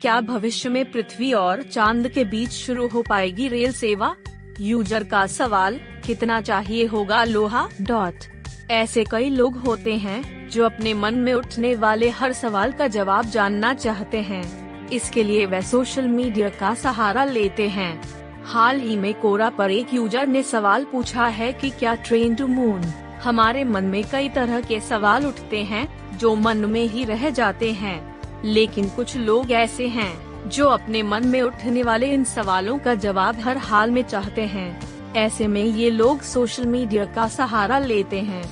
क्या भविष्य में पृथ्वी और चांद के बीच शुरू हो पाएगी रेल सेवा? यूजर का सवाल, कितना चाहिए होगा लोहा? ऐसे कई लोग होते हैं जो अपने मन में उठने वाले हर सवाल का जवाब जानना चाहते हैं। इसके लिए वे सोशल मीडिया का सहारा लेते हैं। हाल ही में कोरा पर एक यूजर ने सवाल पूछा है कि क्या ट्रेन टू मून? हमारे मन में कई तरह के सवाल उठते हैं जो मन में ही रह जाते हैं, लेकिन कुछ लोग ऐसे हैं जो अपने मन में उठने वाले इन सवालों का जवाब हर हाल में चाहते हैं। ऐसे में ये लोग सोशल मीडिया का सहारा लेते हैं।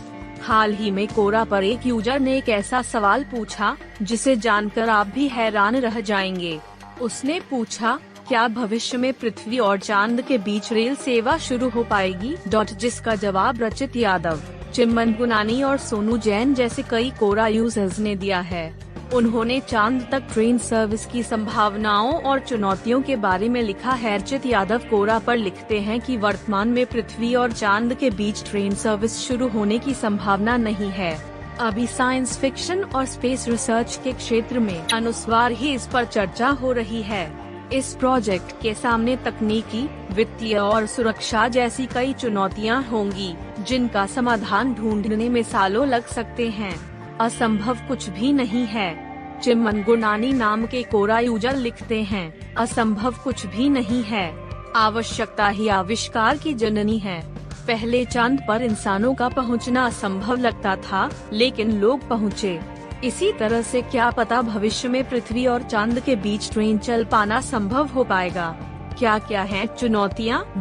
हाल ही में कोरा पर एक यूजर ने एक ऐसा सवाल पूछा जिसे जानकर आप भी हैरान रह जाएंगे। उसने पूछा, क्या भविष्य में पृथ्वी और चांद के बीच रेल सेवा शुरू हो पाएगी? जिसका जवाब रचित यादव, चिमन गुनानी और सोनू जैन जैसे कई कोरा यूजर्स ने दिया है। उन्होंने चांद तक ट्रेन सर्विस की संभावनाओं और चुनौतियों के बारे में लिखा है। रचित यादव कोरा पर लिखते हैं कि वर्तमान में पृथ्वी और चांद के बीच ट्रेन सर्विस शुरू होने की संभावना नहीं है। अभी साइंस फिक्शन और स्पेस रिसर्च के क्षेत्र में अनुस्वार ही इस पर चर्चा हो रही है। इस प्रोजेक्ट के सामने तकनीकी, वित्तीय और सुरक्षा जैसी कई चुनौतियां होंगी, जिनका समाधान ढूंढने में सालों लग सकते हैं। असंभव कुछ भी नहीं है। चिमन गुनानी नाम के कोरा यूजर लिखते हैं, असंभव कुछ भी नहीं है। आवश्यकता ही आविष्कार की जननी है। पहले चांद पर इंसानों का पहुंचना असंभव लगता था, लेकिन लोग पहुंचे। इसी तरह से क्या पता भविष्य में पृथ्वी और चांद के बीच ट्रेन चल पाना संभव हो पाएगा। क्या क्या है चुनौतियाँ?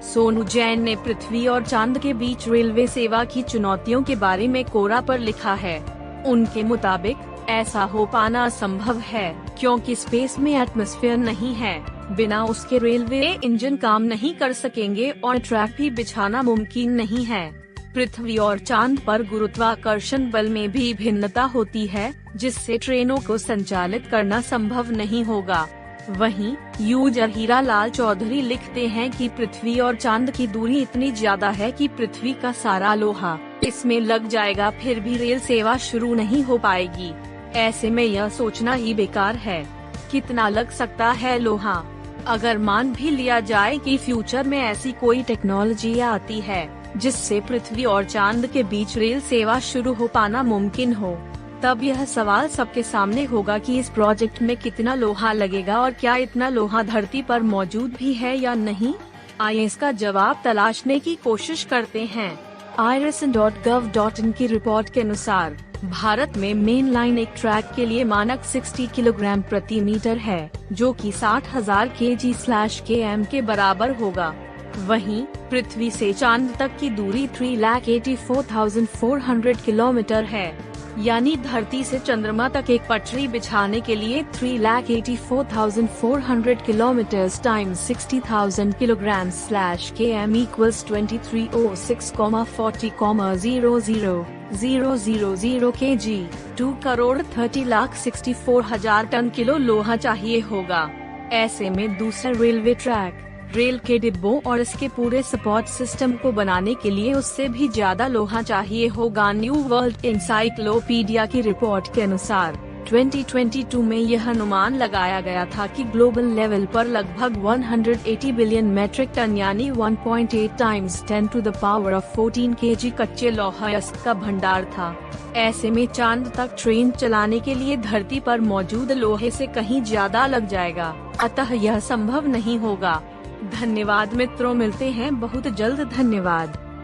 सोनू जैन ने पृथ्वी और चांद के बीच रेलवे सेवा की चुनौतियों के बारे में कोरा पर लिखा है। उनके मुताबिक ऐसा हो पाना असंभव है, क्योंकि स्पेस में एटमॉस्फेयर नहीं है। बिना उसके रेलवे इंजन काम नहीं कर सकेंगे और ट्रैक भी बिछाना मुमकिन नहीं है। पृथ्वी और चांद पर गुरुत्वाकर्षण बल में भी भिन्नता होती है, जिससे ट्रेनों को संचालित करना संभव नहीं होगा। वहीं यूजर हीरा लाल चौधरी लिखते हैं कि पृथ्वी और चांद की दूरी इतनी ज्यादा है कि पृथ्वी का सारा लोहा इसमें लग जाएगा, फिर भी रेल सेवा शुरू नहीं हो पाएगी। ऐसे में यह सोचना ही बेकार है। कितना लग सकता है लोहा? अगर मान भी लिया जाए कि फ्यूचर में ऐसी कोई टेक्नोलॉजी आती है जिससे पृथ्वी और चांद के बीच रेल सेवा शुरू हो पाना मुमकिन हो, तब यह सवाल सबके सामने होगा कि इस प्रोजेक्ट में कितना लोहा लगेगा और क्या इतना लोहा धरती पर मौजूद भी है या नहीं। आइए इसका जवाब तलाशने की कोशिश करते हैं। irison.gov.in की रिपोर्ट के अनुसार भारत में मेन लाइन एक ट्रैक के लिए मानक 60 किलोग्राम प्रति मीटर है, जो कि 60,000 kg/km के बराबर होगा। वहीं पृथ्वी से चांद तक की दूरी 3,84,400 किलोमीटर है, यानी धरती से चंद्रमा तक एक पटरी बिछाने के लिए 3,84,400 किलोमीटर टाइम्स 60,000 किलोग्राम/km = 2306,40,000,000 kg। 2,30,64,000 टन किलो लोहा चाहिए होगा। ऐसे में दूसरा रेलवे ट्रैक, रेल के डिब्बों और इसके पूरे सपोर्ट सिस्टम को बनाने के लिए उससे भी ज्यादा लोहा चाहिए होगा। न्यू वर्ल्ड इंसाइक्लोपीडिया की रिपोर्ट के अनुसार 2022 में यह अनुमान लगाया गया था कि ग्लोबल लेवल पर लगभग 180 बिलियन मेट्रिक टन यानी 1.8 टाइम्स 10⁻14 kg कच्चे लोहा का भंडार था। ऐसे में चांद तक ट्रेन चलाने के लिए धरती पर मौजूद लोहे से कहीं ज्यादा लग जाएगा, अतः यह संभव नहीं होगा। धन्यवाद मित्रों, मिलते हैं बहुत जल्द। धन्यवाद।